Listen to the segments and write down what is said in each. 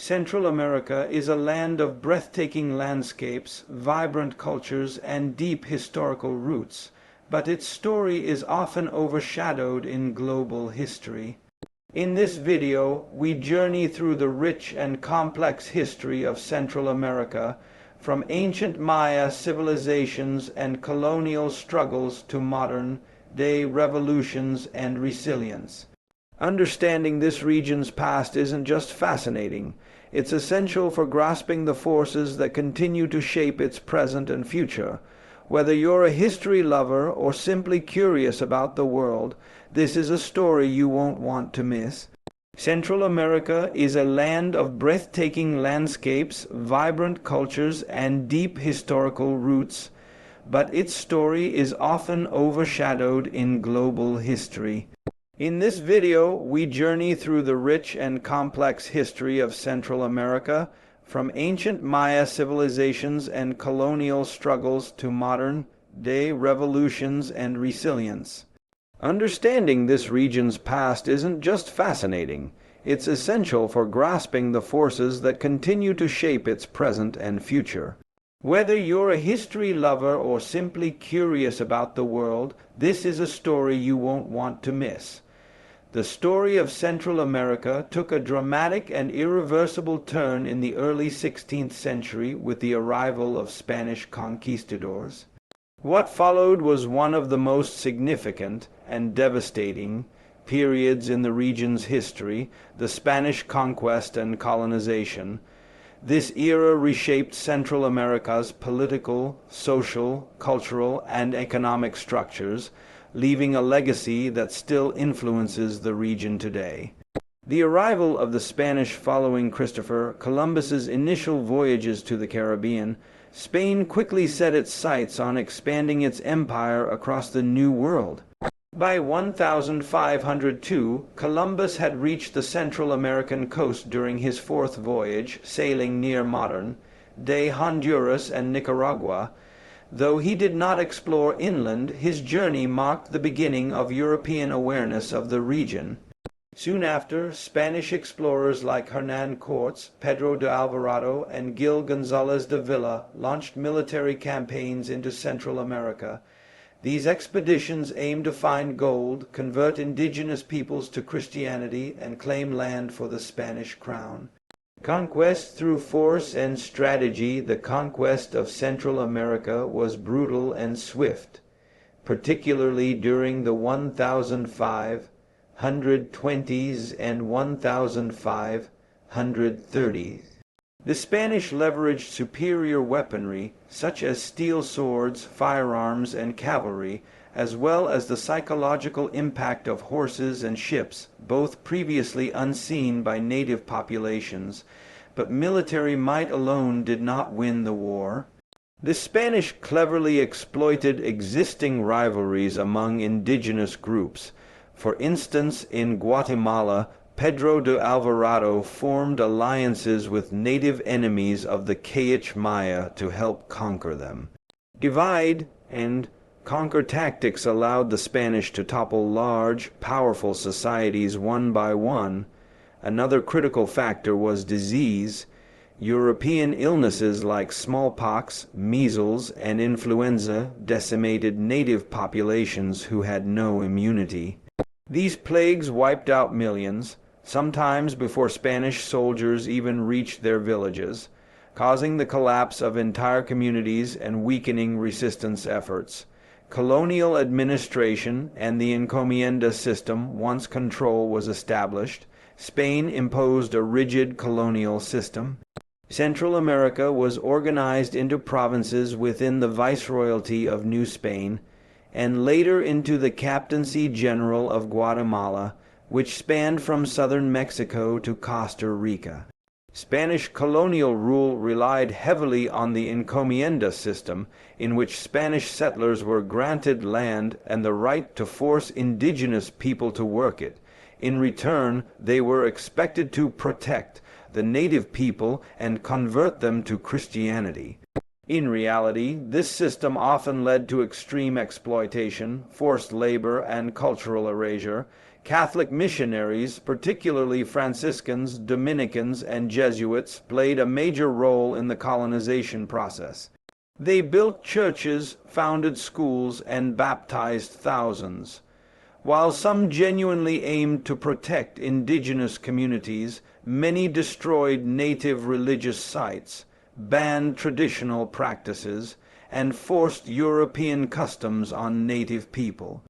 Central America is a land of breathtaking landscapes, vibrant cultures, and deep historical roots, but its story is often overshadowed in global history. In this video, we journey through the rich and complex history of Central America, from ancient Maya civilizations and colonial struggles to modern-day revolutions and resilience. Understanding this region's past isn't just fascinating, it's essential for grasping the forces that continue to shape its present and future. Whether you're a history lover or simply curious about the world, this is a story you won't want to miss. Central America is a land of breathtaking landscapes, vibrant cultures, and deep historical roots, but its story is often overshadowed in global history. In this video, we journey through the rich and complex history of Central America, from ancient Maya civilizations and colonial struggles to modern-day revolutions and resilience. Understanding this region's past isn't just fascinating, it's essential for grasping the forces that continue to shape its present and future. Whether you're a history lover or simply curious about the world, this is a story you won't want to miss. The story of Central America took a dramatic and irreversible turn in the early 16th century with the arrival of Spanish conquistadors. What followed was one of the most significant and devastating periods in the region's history, the Spanish conquest and colonization. This era reshaped Central America's political, social, cultural, and economic structures, leaving a legacy that still influences the region today. The arrival of the Spanish following Christopher Columbus's initial voyages to the Caribbean, Spain quickly set its sights on expanding its empire across the New World. By 1502, Columbus had reached the Central American coast during his fourth voyage, sailing near modern-day Honduras and Nicaragua. Though he did not explore inland, his journey marked the beginning of European awareness of the region. Soon after, Spanish explorers like Hernán Cortés, Pedro de Alvarado, and Gil González de Villa launched military campaigns into Central America. These expeditions aimed to find gold, convert indigenous peoples to Christianity, and claim land for the Spanish crown. Conquest through force and strategy, the conquest of Central America was brutal and swift, particularly during the 1520s and 1530s. The Spanish leveraged superior weaponry, such as steel swords, firearms, and cavalry, as well as the psychological impact of horses and ships, both previously unseen by native populations, but military might alone did not win the war. The Spanish cleverly exploited existing rivalries among indigenous groups. For instance, in Guatemala, Pedro de Alvarado formed alliances with native enemies of the Kayich Maya to help conquer them. Divide and conquer tactics allowed the Spanish to topple large, powerful societies one by one. Another critical factor was disease. European illnesses like smallpox, measles, and influenza decimated native populations who had no immunity. These plagues wiped out millions, sometimes before Spanish soldiers even reached their villages, causing the collapse of entire communities and weakening resistance efforts. Colonial administration and the encomienda system, once control was established, Spain imposed a rigid colonial system. Central America was organized into provinces within the Viceroyalty of New Spain, and later into the Captaincy General of Guatemala, which spanned from southern Mexico to Costa Rica. Spanish colonial rule relied heavily on the encomienda system, in which Spanish settlers were granted land and the right to force indigenous people to work it. In return, they were expected to protect the native people and convert them to Christianity. In reality, this system often led to extreme exploitation, forced labor, and cultural erasure. Catholic missionaries, particularly Franciscans, Dominicans, and Jesuits, played a major role in the colonization process. They built churches, founded schools, and baptized thousands. While some genuinely aimed to protect indigenous communities, many destroyed native religious sites, banned traditional practices, and forced European customs on native people.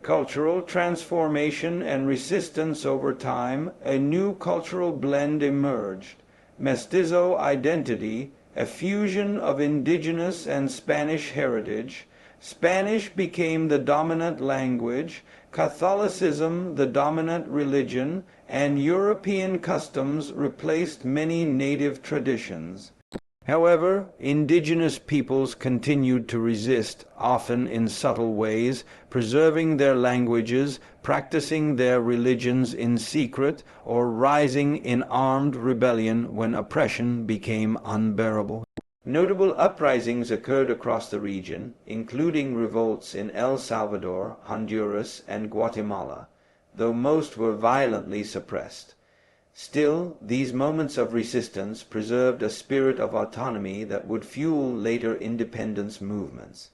Cultural transformation and resistance over time, a new cultural blend emerged. Mestizo identity, a fusion of indigenous and Spanish heritage. Spanish became the dominant language, Catholicism the dominant religion, and European customs replaced many native traditions. However, indigenous peoples continued to resist, often in subtle ways, preserving their languages, practicing their religions in secret, or rising in armed rebellion when oppression became unbearable. Notable uprisings occurred across the region, including revolts in El Salvador, Honduras, and Guatemala, though most were violently suppressed. Still, these moments of resistance preserved a spirit of autonomy that would fuel later independence movements.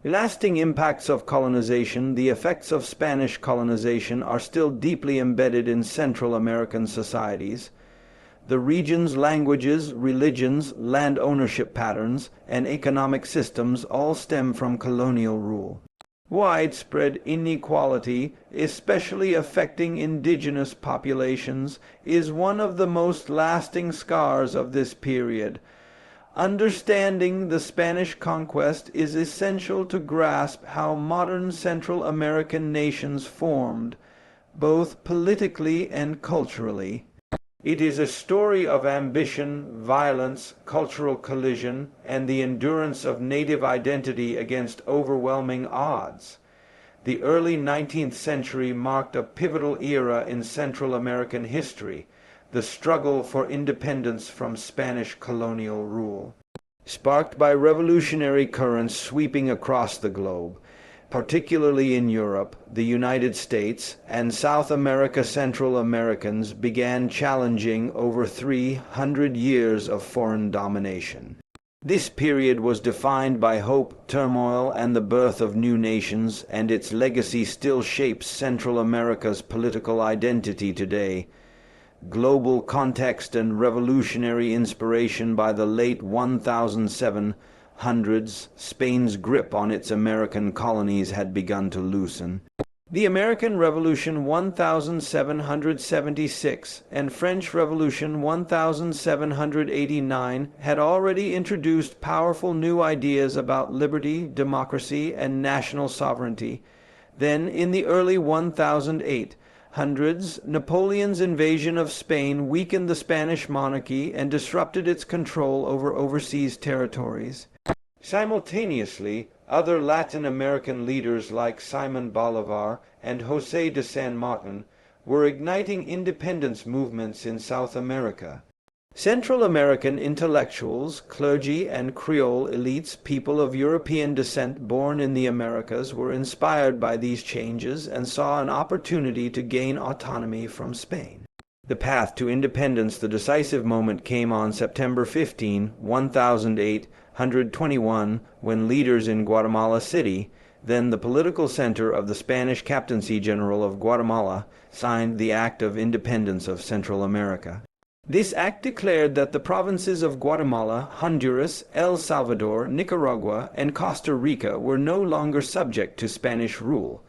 Lasting impacts of colonization, the effects of Spanish colonization are still deeply embedded in Central American societies. The region's languages, religions, land ownership patterns, and economic systems all stem from colonial rule. Widespread inequality, especially affecting indigenous populations, is one of the most lasting scars of this period. Understanding the Spanish conquest is essential to grasp how modern Central American nations formed, both politically and culturally. It is a story of ambition, violence, cultural collision, and the endurance of native identity against overwhelming odds. The early 19th century marked a pivotal era in Central American history, the struggle for independence from Spanish colonial rule. Sparked by revolutionary currents sweeping across the globe, particularly in Europe, the United States, and South America, Central Americans began challenging over 300 years of foreign domination. This period was defined by hope, turmoil, and the birth of new nations, and its legacy still shapes Central America's political identity today. Global context and revolutionary inspiration by the late 1700s, Spain's grip on its American colonies had begun to loosen. The American Revolution 1776 and French Revolution 1789 had already introduced powerful new ideas about liberty, democracy, and national sovereignty. Then, in the early 1800s, Napoleon's invasion of Spain weakened the Spanish monarchy and disrupted its control over overseas territories. Simultaneously, other Latin American leaders like Simon Bolivar and José de San Martin were igniting independence movements in South America. Central American intellectuals, clergy, and Creole elites, people of European descent born in the Americas, were inspired by these changes and saw an opportunity to gain autonomy from Spain. The path to independence, the decisive moment, came on September 15, 1821, when leaders in Guatemala City, then the political center of the Spanish Captaincy General of Guatemala, signed the Act of Independence of Central America. This act declared that the provinces of Guatemala, Honduras, El Salvador, Nicaragua, and Costa Rica were no longer subject to Spanish rule.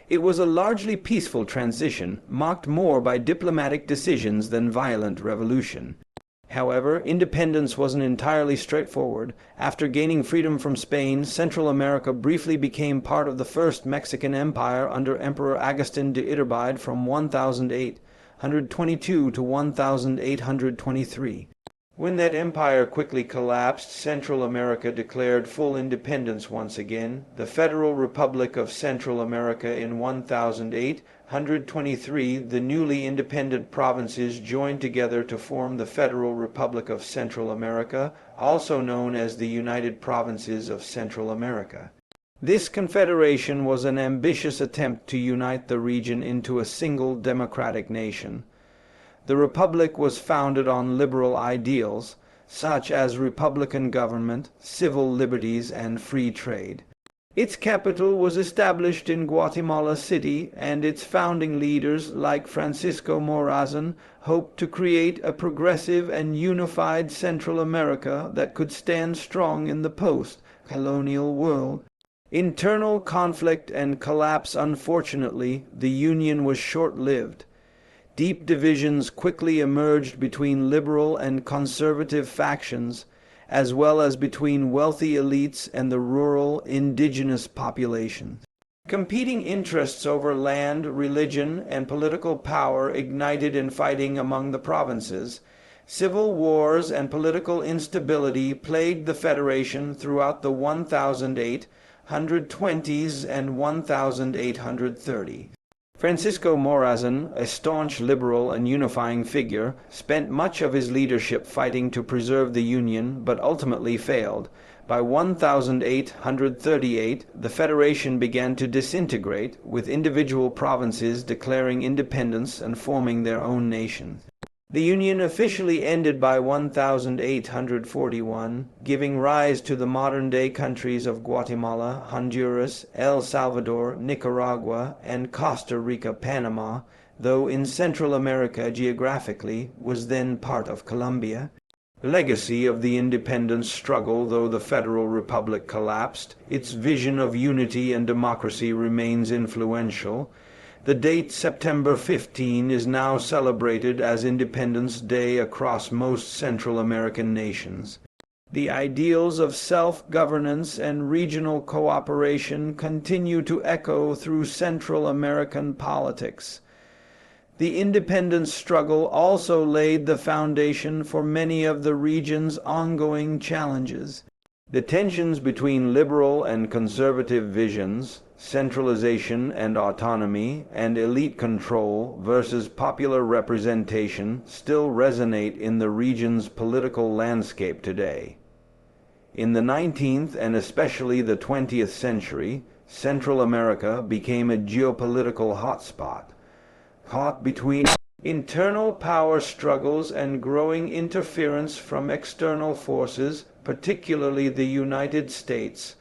It was a largely peaceful transition, marked more by diplomatic decisions than violent revolution. However, independence wasn't entirely straightforward. After gaining freedom from Spain, Central America briefly became part of the First Mexican Empire under Emperor Agustin de Iturbide from 1822 to 1823. When that empire quickly collapsed, Central America declared full independence once again. The Federal Republic of Central America in 1823, the newly independent provinces joined together to form the Federal Republic of Central America, also known as the United Provinces of Central America. This confederation was an ambitious attempt to unite the region into a single democratic nation. The republic was founded on liberal ideals, such as republican government, civil liberties, and free trade. Its capital was established in Guatemala City, and its founding leaders, like Francisco Morazan, hoped to create a progressive and unified Central America that could stand strong in the post-colonial world. Internal conflict and collapse. Unfortunately, the union was short-lived. Deep divisions quickly emerged between liberal and conservative factions, as well as between wealthy elites and the rural, indigenous population. Competing interests over land, religion, and political power ignited infighting among the provinces. Civil wars and political instability plagued the Federation throughout the 1820s and 1830s. Francisco Morazan, a staunch liberal and unifying figure, spent much of his leadership fighting to preserve the Union, but ultimately failed. By 1838, the Federation began to disintegrate, with individual provinces declaring independence and forming their own nations. The Union officially ended by 1841, giving rise to the modern-day countries of Guatemala, Honduras, El Salvador, Nicaragua, and Costa Rica. Panama, though in Central America geographically, was then part of Colombia. Legacy of the independence struggle. Though the Federal Republic collapsed, its vision of unity and democracy remains influential. The date September 15 is now celebrated as Independence Day across most Central American nations. The ideals of self-governance and regional cooperation continue to echo through Central American politics. The independence struggle also laid the foundation for many of the region's ongoing challenges. The tensions between liberal and conservative visions, centralization and autonomy, and elite control versus popular representation still resonate in the region's political landscape today. In the 19th and especially the 20th century, Central America became a geopolitical hotspot, caught between internal power struggles and growing interference from external forces, particularly the United States.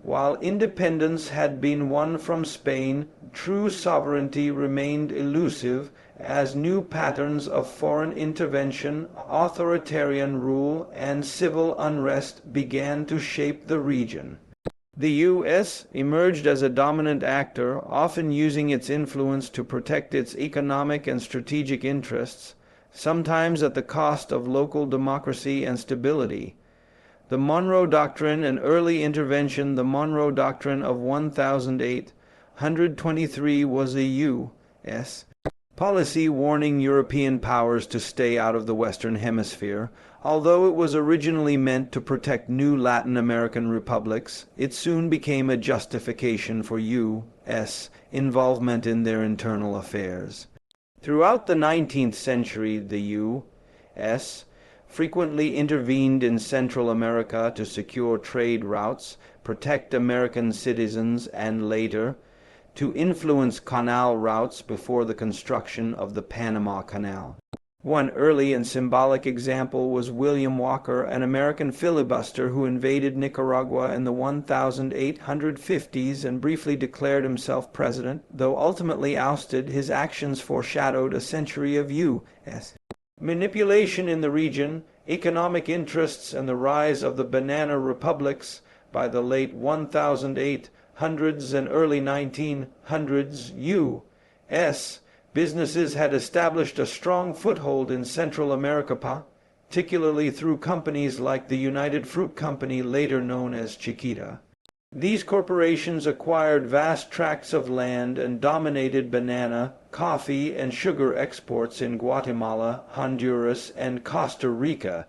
While independence had been won from Spain, true sovereignty remained elusive as new patterns of foreign intervention, authoritarian rule, and civil unrest began to shape the region. The U.S. emerged as a dominant actor, often using its influence to protect its economic and strategic interests, sometimes at the cost of local democracy and stability. The Monroe Doctrine and early intervention. The Monroe Doctrine of 1823 was a U.S. policy warning European powers to stay out of the Western Hemisphere. Although it was originally meant to protect new Latin American republics, it soon became a justification for U.S. involvement in their internal affairs. Throughout the 19th century, the U.S. frequently intervened in Central America to secure trade routes, protect American citizens, and later, to influence canal routes before the construction of the Panama Canal. One early and symbolic example was William Walker, an American filibuster who invaded Nicaragua in the 1850s and briefly declared himself president. Though ultimately ousted, his actions foreshadowed a century of U.S. manipulation in the region, economic interests, and the rise of the banana republics. By the late 1800s and early 1900s, U.S. businesses had established a strong foothold in Central America, particularly through companies like the United Fruit Company, later known as Chiquita. These corporations acquired vast tracts of land and dominated banana, coffee, and sugar exports in Guatemala, Honduras, and Costa Rica.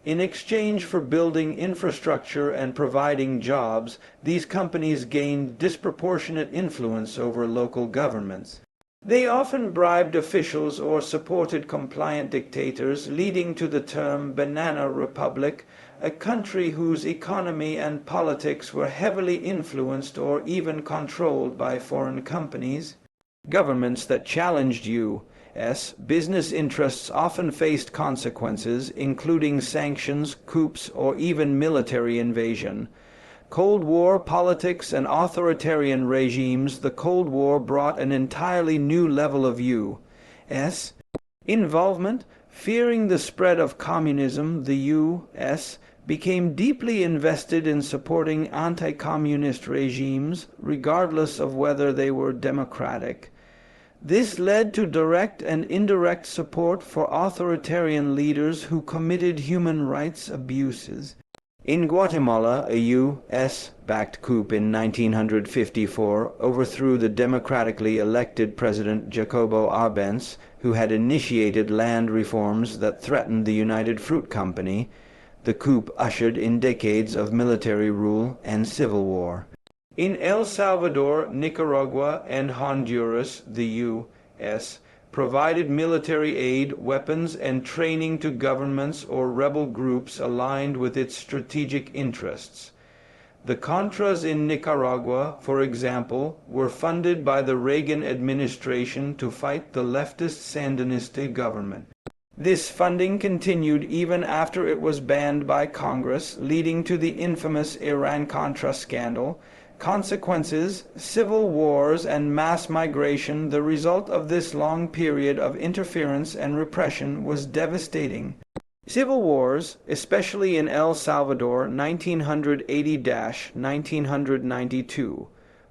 In exchange for building infrastructure and providing jobs, these companies gained disproportionate influence over local governments. They often bribed officials or supported compliant dictators, leading to the term banana republic, a country whose economy and politics were heavily influenced or even controlled by foreign companies. Governments that challenged U.S. business interests often faced consequences, including sanctions, coups, or even military invasion. Cold War politics and authoritarian regimes. The Cold War brought an entirely new level of U.S. involvement. Fearing the spread of communism, the U.S. became deeply invested in supporting anti-communist regimes, regardless of whether they were democratic. This led to direct and indirect support for authoritarian leaders who committed human rights abuses. In Guatemala, a U.S.-backed coup in 1954 overthrew the democratically elected President Jacobo Arbenz, who had initiated land reforms that threatened the United Fruit Company. The coup ushered in decades of military rule and civil war. In El Salvador, Nicaragua, and Honduras, the U.S. provided military aid, weapons, and training to governments or rebel groups aligned with its strategic interests. The Contras in Nicaragua, for example, were funded by the Reagan administration to fight the leftist Sandinista government. This funding continued even after it was banned by Congress, leading to the infamous Iran-Contra scandal. Consequences, civil wars, and mass migration. The result of this long period of interference and repression was devastating. Civil wars, especially in El Salvador 1980-1992,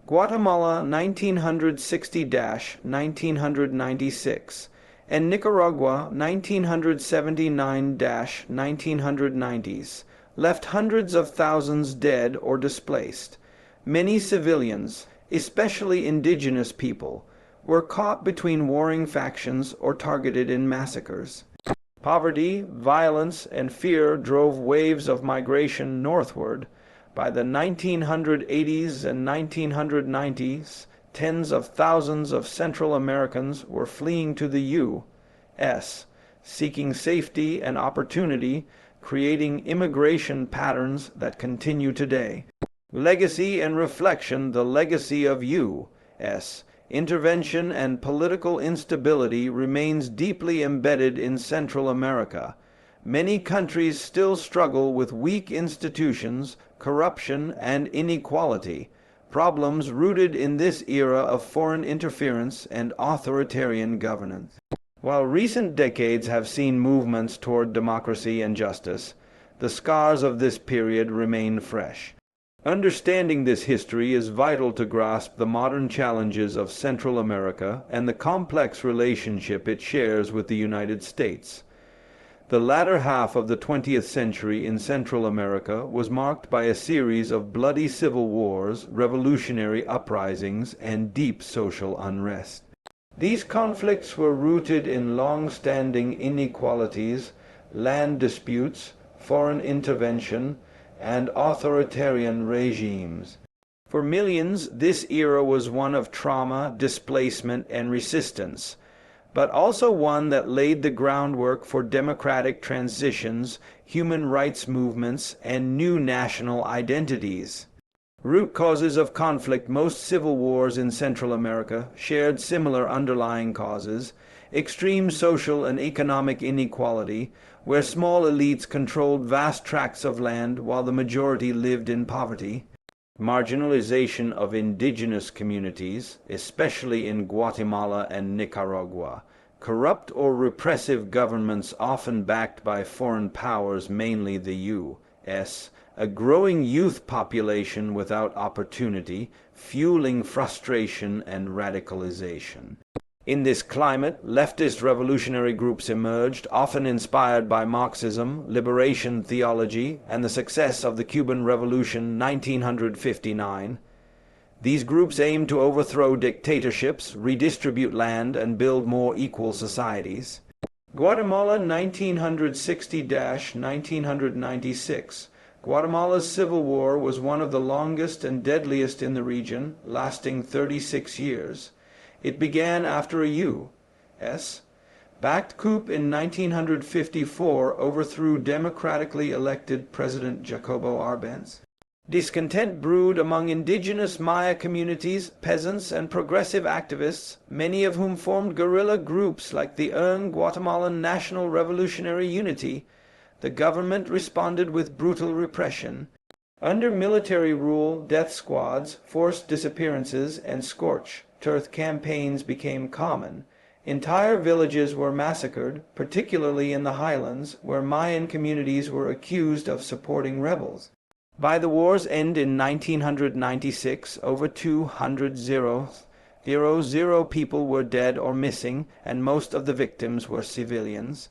Guatemala 1960-1996, and Nicaragua 1979-1990s, left hundreds of thousands dead or displaced. Many civilians, especially indigenous people, were caught between warring factions or targeted in massacres. Poverty, violence, and fear drove waves of migration northward. By the 1980s and 1990s, tens of thousands of Central Americans were fleeing to the U.S., seeking safety and opportunity, creating immigration patterns that continue today. Legacy and reflection. The legacy of U.S. intervention and political instability remains deeply embedded in Central America. Many countries still struggle with weak institutions, corruption, and inequality, problems rooted in this era of foreign interference and authoritarian governance. While recent decades have seen movements toward democracy and justice, the scars of this period remain fresh. Understanding this history is vital to grasp the modern challenges of Central America and the complex relationship it shares with the United States. The latter half of the 20th century in Central America was marked by a series of bloody civil wars, revolutionary uprisings, and deep social unrest. These conflicts were rooted in long-standing inequalities, land disputes, foreign intervention, and authoritarian regimes. For millions, this era was one of trauma, displacement, and resistance, but also one that laid the groundwork for democratic transitions, human rights movements, and new national identities. Root causes of conflict. Most civil wars in Central America shared similar underlying causes: extreme social and economic inequality, where small elites controlled vast tracts of land while the majority lived in poverty; marginalization of indigenous communities, especially in Guatemala and Nicaragua; corrupt or repressive governments often backed by foreign powers, mainly the U.S., a growing youth population without opportunity, fueling frustration and radicalization. In this climate, leftist revolutionary groups emerged, often inspired by Marxism, liberation theology, and the success of the Cuban Revolution 1959. These groups aimed to overthrow dictatorships, redistribute land, and build more equal societies. Guatemala 1960-1996. Guatemala's civil war was one of the longest and deadliest in the region, lasting 36 years. It began after a U.S. backed coup in 1954 overthrew democratically elected President Jacobo Arbenz. Discontent brewed among indigenous Maya communities, peasants, and progressive activists, many of whom formed guerrilla groups like the Guatemalan National Revolutionary Unity. The government responded with brutal repression. Under military rule, death squads, forced disappearances, and scorched earth campaigns became common. Entire villages were massacred, particularly in the highlands, where Mayan communities were accused of supporting rebels. By the war's end in 1996, over 200,000 people were dead or missing, and most of the victims were civilians.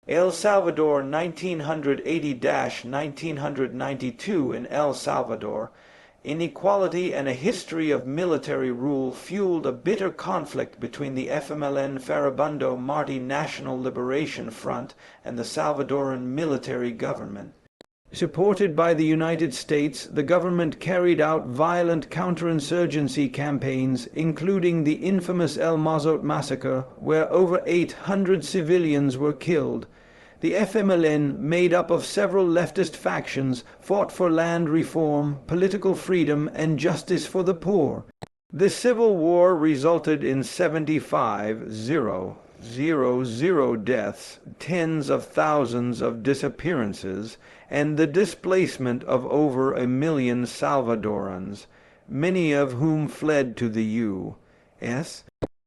El Salvador 1980-1992 in El Salvador, inequality and a history of military rule fueled a bitter conflict between the FMLN Farabundo Martí National Liberation Front and the Salvadoran military government. Supported by the United States, the government carried out violent counterinsurgency campaigns, including the infamous El Mozote massacre, where over 800 civilians were killed. The FMLN, made up of several leftist factions, fought for land reform, political freedom, and justice for the poor. The Civil War resulted in 75,000 deaths, tens of thousands of disappearances, and the displacement of over 1 million Salvadorans, many of whom fled to the U.S.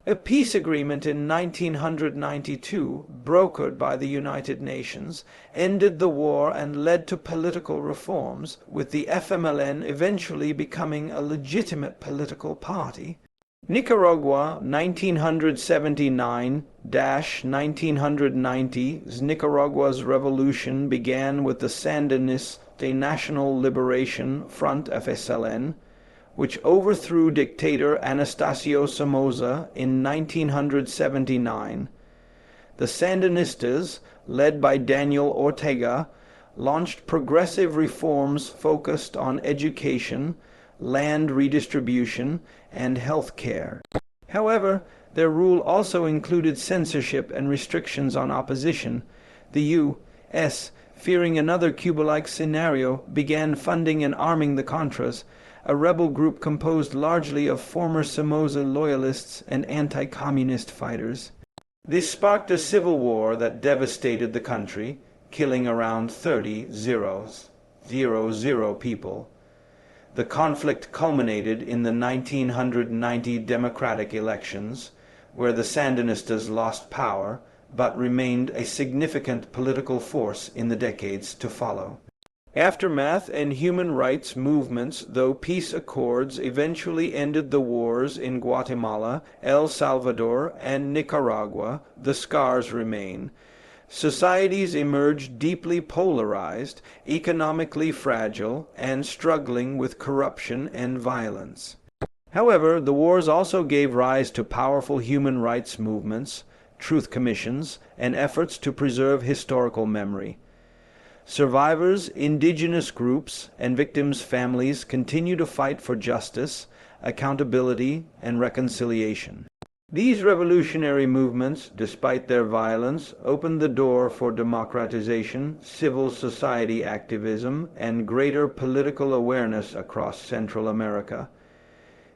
A peace agreement in 1992, brokered by the United Nations, ended the war and led to political reforms, with the FMLN eventually becoming a legitimate political party. Nicaragua 1979-1990, Nicaragua's revolution began with the Sandinista National Liberation Front FSLN, which overthrew dictator Anastasio Somoza in 1979. The Sandinistas, led by Daniel Ortega, launched progressive reforms focused on education, land redistribution, and health care. However, their rule also included censorship and restrictions on opposition. The U.S., fearing another Cuba-like scenario, began funding and arming the Contras, a rebel group composed largely of former Somoza loyalists and anti-communist fighters. This sparked a civil war that devastated the country, killing around 30,000 people. The conflict culminated in the 1990 democratic elections, where the Sandinistas lost power, but remained a significant political force in the decades to follow. Aftermath and human rights movements, though peace accords eventually ended the wars in Guatemala, El Salvador, and Nicaragua, the scars remain. Societies emerged deeply polarized, economically fragile, and struggling with corruption and violence. However, the wars also gave rise to powerful human rights movements, truth commissions, and efforts to preserve historical memory. Survivors, indigenous groups, and victims' families continue to fight for justice, accountability, and reconciliation. These revolutionary movements, despite their violence, opened the door for democratization, civil society activism, and greater political awareness across Central America.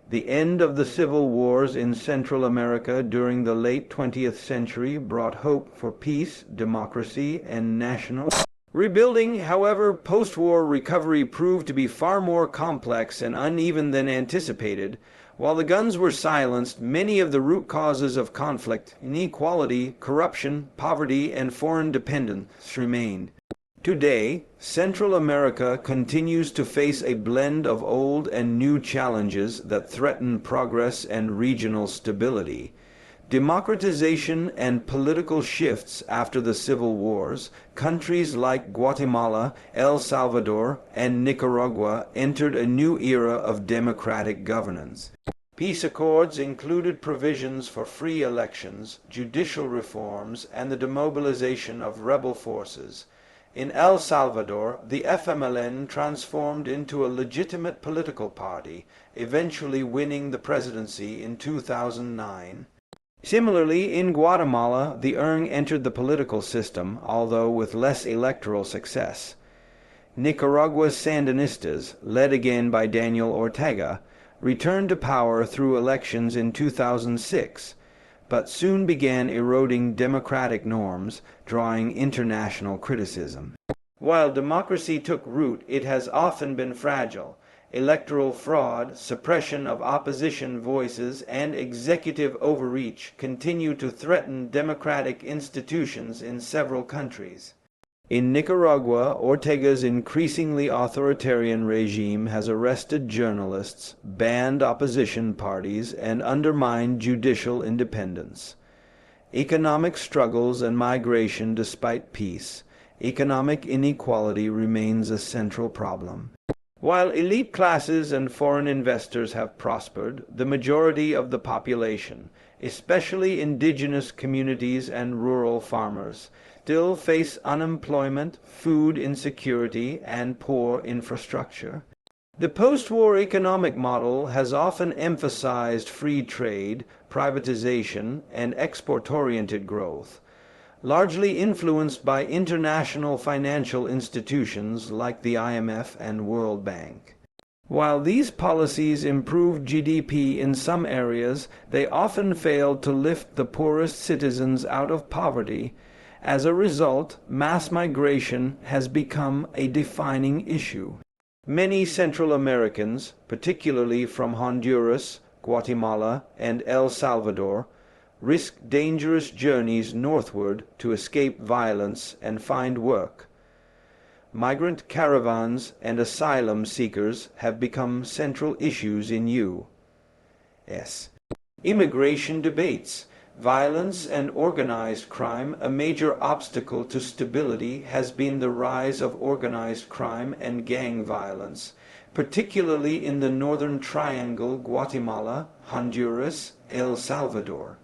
The end of the civil wars in Central America during the late 20th century brought hope for peace, democracy, and national rebuilding. However, post-war recovery proved to be far more complex and uneven than anticipated. While the guns were silenced, many of the root causes of conflict, inequality, corruption, poverty, and foreign dependence remained. Today, Central America continues to face a blend of old and new challenges that threaten progress and regional stability. Democratization and political shifts after the civil wars, countries like Guatemala, El Salvador, and Nicaragua entered a new era of democratic governance. Peace accords included provisions for free elections, judicial reforms, and the demobilization of rebel forces. In El Salvador, the FMLN transformed into a legitimate political party, eventually winning the presidency in 2009. Similarly, in Guatemala, the ERG entered the political system, although with less electoral success. Nicaragua's Sandinistas, led again by Daniel Ortega, returned to power through elections in 2006, but soon began eroding democratic norms, drawing international criticism. While democracy took root, it has often been fragile. Electoral fraud, suppression of opposition voices, and executive overreach continue to threaten democratic institutions in several countries. In Nicaragua, Ortega's increasingly authoritarian regime has arrested journalists, banned opposition parties, and undermined judicial independence. Economic struggles and migration despite peace. Economic inequality remains a central problem. While elite classes and foreign investors have prospered, the majority of the population, especially indigenous communities and rural farmers, still face unemployment, food insecurity, and poor infrastructure. The post-war economic model has often emphasized free trade, privatization, and export-oriented growth, largely influenced by international financial institutions like the IMF and World Bank. While these policies improved GDP in some areas, they often failed to lift the poorest citizens out of poverty. As a result, mass migration has become a defining issue. Many Central Americans, particularly from Honduras, Guatemala, and El Salvador, risk dangerous journeys northward to escape violence and find work. Migrant caravans and asylum seekers have become central issues in U.S. immigration debates. Violence and organized crime. A major obstacle to stability has been the rise of organized crime and gang violence, particularly in the Northern Triangle, Guatemala, Honduras, El Salvador.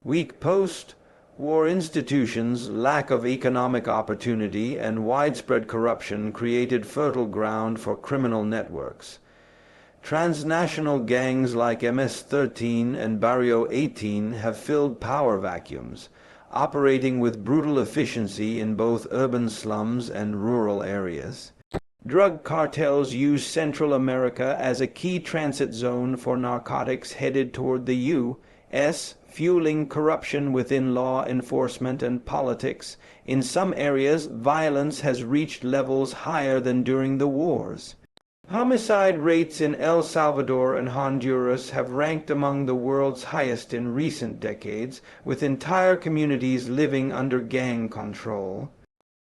Weak post-war institutions, lack of economic opportunity, and widespread corruption created fertile ground for criminal networks. Transnational gangs like MS-13 and Barrio 18 have filled power vacuums, operating with brutal efficiency in both urban slums and rural areas. Drug cartels use Central America as a key transit zone for narcotics headed toward the U.S., fueling corruption within law enforcement and politics. In some areas, violence has reached levels higher than during the wars. Homicide rates in El Salvador and Honduras have ranked among the world's highest in recent decades, with entire communities living under gang control.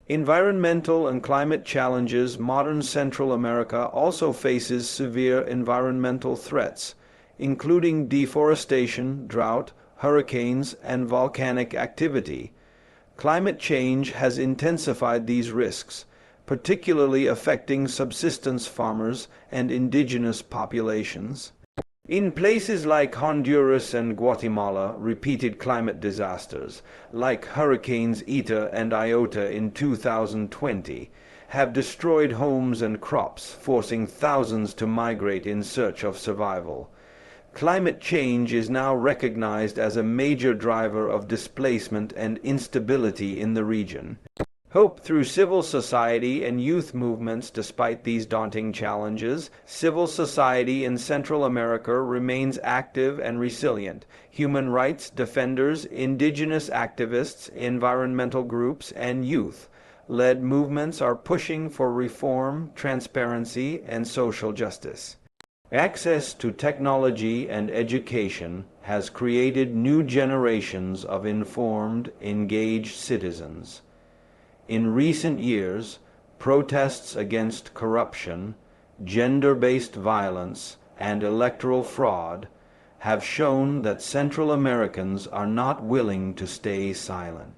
Environmental and climate challenges. Modern Central America also faces severe environmental threats, including deforestation, drought, hurricanes, and volcanic activity. Climate change has intensified these risks, particularly affecting subsistence farmers and indigenous populations. In places like Honduras and Guatemala, repeated climate disasters, like Hurricanes Eta and Iota in 2020, have destroyed homes and crops, forcing thousands to migrate in search of survival. Climate change is now recognized as a major driver of displacement and instability in the region. Hope through civil society and youth movements. Despite these daunting challenges, civil society in Central America remains active and resilient. Human rights defenders, indigenous activists, environmental groups, and youth-led movements are pushing for reform, transparency, and social justice. Access to technology and education has created new generations of informed, engaged citizens. In recent years, protests against corruption, gender-based violence, and electoral fraud have shown that Central Americans are not willing to stay silent.